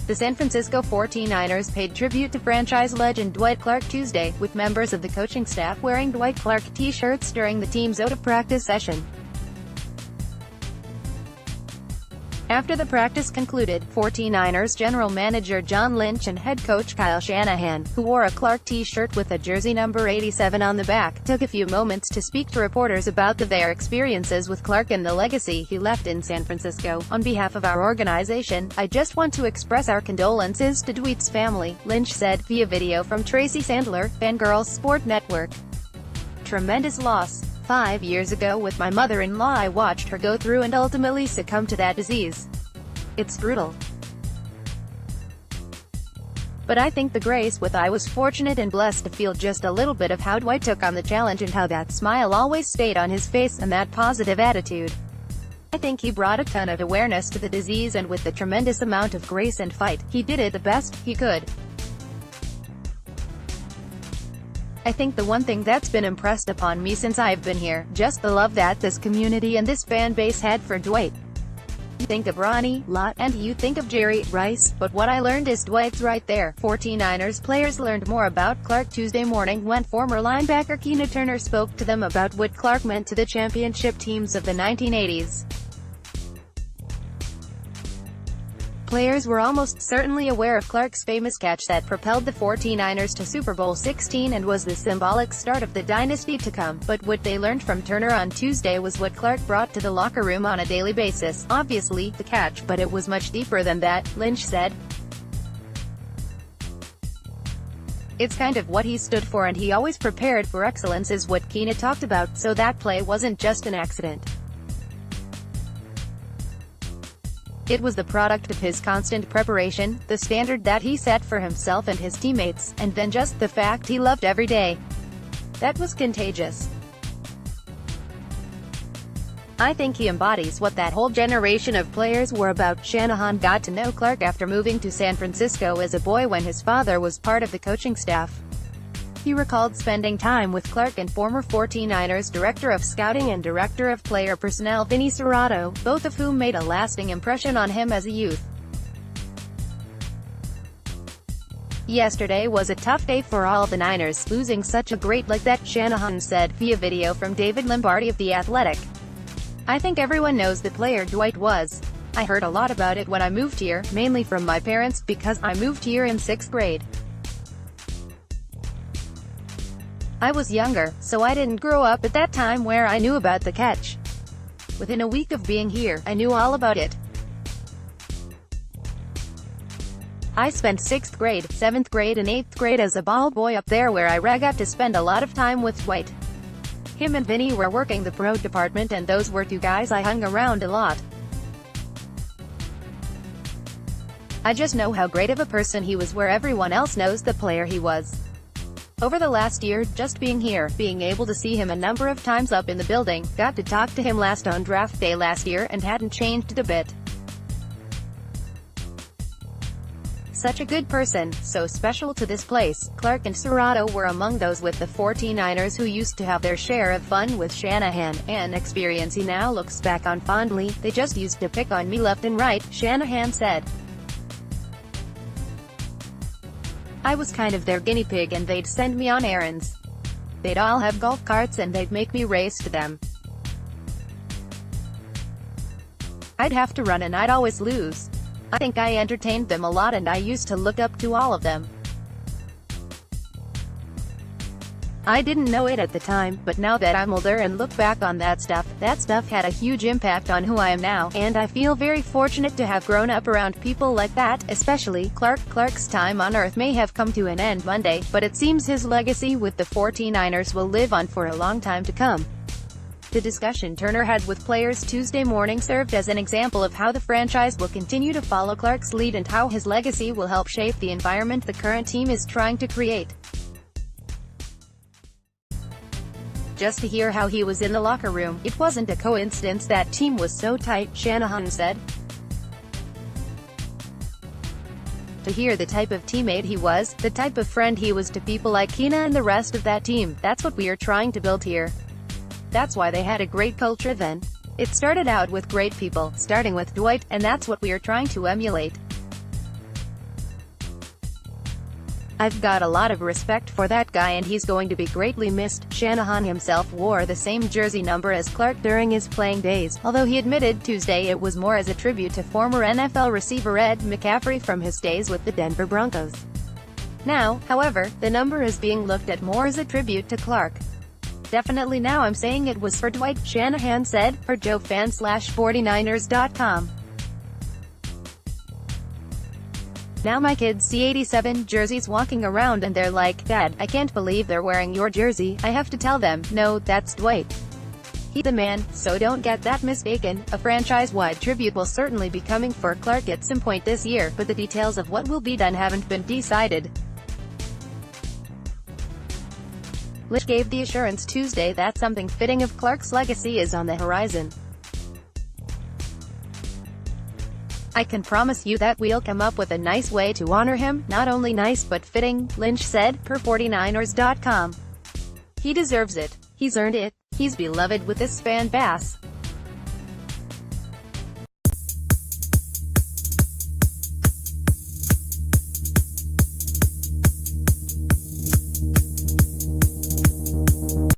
The San Francisco 49ers paid tribute to franchise legend Dwight Clark Tuesday, with members of the coaching staff wearing Dwight Clark T-shirts during the team's out-of-practice session. After the practice concluded, 49ers general manager John Lynch and head coach Kyle Shanahan, who wore a Clark T-shirt with a jersey number 87 on the back, took a few moments to speak to reporters about their experiences with Clark and the legacy he left in San Francisco. "On behalf of our organization, I just want to express our condolences to Dwight's family," Lynch said, via video from Tracy Sandler, Fangirls Sport Network. "Tremendous loss. 5 years ago with my mother-in-law I watched her go through and ultimately succumb to that disease. It's brutal. But I think the grace with I was fortunate and blessed to feel just a little bit of how Dwight took on the challenge and how that smile always stayed on his face and that positive attitude. I think he brought a ton of awareness to the disease, and with the tremendous amount of grace and fight, he did it the best he could. I think the one thing that's been impressed upon me since I've been here, just the love that this community and this fan base had for Dwight. You think of Ronnie, Lott, and you think of Jerry Rice, but what I learned is Dwight's right there." 49ers players learned more about Clark Tuesday morning when former linebacker Keena Turner spoke to them about what Clark meant to the championship teams of the 1980s. Players were almost certainly aware of Clark's famous catch that propelled the 49ers to Super Bowl 16 and was the symbolic start of the dynasty to come, but what they learned from Turner on Tuesday was what Clark brought to the locker room on a daily basis. "Obviously, the catch, but it was much deeper than that," Lynch said. "It's kind of what he stood for, and he always prepared for excellence is what Keena talked about, so that play wasn't just an accident. It was the product of his constant preparation, the standard that he set for himself and his teammates, and then just the fact he loved every day. That was contagious. I think he embodies what that whole generation of players were about." Shanahan got to know Clark after moving to San Francisco as a boy when his father was part of the coaching staff. He recalled spending time with Clark and former 49ers Director of Scouting and Director of Player Personnel Vinny Cerrato, both of whom made a lasting impression on him as a youth. "Yesterday was a tough day for all the Niners, losing such a great like that," Shanahan said, via video from David Lombardi of The Athletic. "I think everyone knows the player Dwight was. I heard a lot about it when I moved here, mainly from my parents, because I moved here in 6th grade. I was younger, so I didn't grow up at that time where I knew about the catch. Within a week of being here, I knew all about it. I spent 6th grade, 7th grade and 8th grade as a ball boy up there where I got to spend a lot of time with Dwight. Him and Vinny were working the pro department, and those were two guys I hung around a lot. I just know how great of a person he was where everyone else knows the player he was. Over the last year, just being here, being able to see him a number of times up in the building, got to talk to him last on draft day last year and hadn't changed a bit. Such a good person, so special to this place." Clark and Cerrato were among those with the 49ers who used to have their share of fun with Shanahan, an experience he now looks back on fondly. "They just used to pick on me left and right," Shanahan said. "I was kind of their guinea pig and they'd send me on errands. They'd all have golf carts and they'd make me race to them. I'd have to run and I'd always lose. I think I entertained them a lot and I used to look up to all of them. I didn't know it at the time, but now that I'm older and look back on that stuff had a huge impact on who I am now, and I feel very fortunate to have grown up around people like that, especially Clark." Clark's time on Earth may have come to an end Monday, but it seems his legacy with the 49ers will live on for a long time to come. The discussion Turner had with players Tuesday morning served as an example of how the franchise will continue to follow Clark's lead and how his legacy will help shape the environment the current team is trying to create. "Just to hear how he was in the locker room, it wasn't a coincidence that team was so tight," Shanahan said. "To hear the type of teammate he was, the type of friend he was to people like Keena and the rest of that team, that's what we are trying to build here. That's why they had a great culture then. It started out with great people, starting with Dwight, and that's what we are trying to emulate." "I've got a lot of respect for that guy and he's going to be greatly missed." Shanahan himself wore the same jersey number as Clark during his playing days, although he admitted Tuesday it was more as a tribute to former NFL receiver Ed McCaffrey from his days with the Denver Broncos. Now, however, the number is being looked at more as a tribute to Clark. "Definitely now I'm saying it was for Dwight," Shanahan said, for JoeFan/49ers.com. "Now my kids see 87 jerseys walking around and they're like, 'Dad, I can't believe they're wearing your jersey.' I have to tell them, no, that's Dwight. He's the man, so don't get that mistaken." A franchise-wide tribute will certainly be coming for Clark at some point this year, but the details of what will be done haven't been decided. Lynch gave the assurance Tuesday that something fitting of Clark's legacy is on the horizon. "I can promise you that we'll come up with a nice way to honor him, not only nice but fitting," Lynch said, per 49ers.com. "He deserves it. He's earned it. He's beloved with this fan base.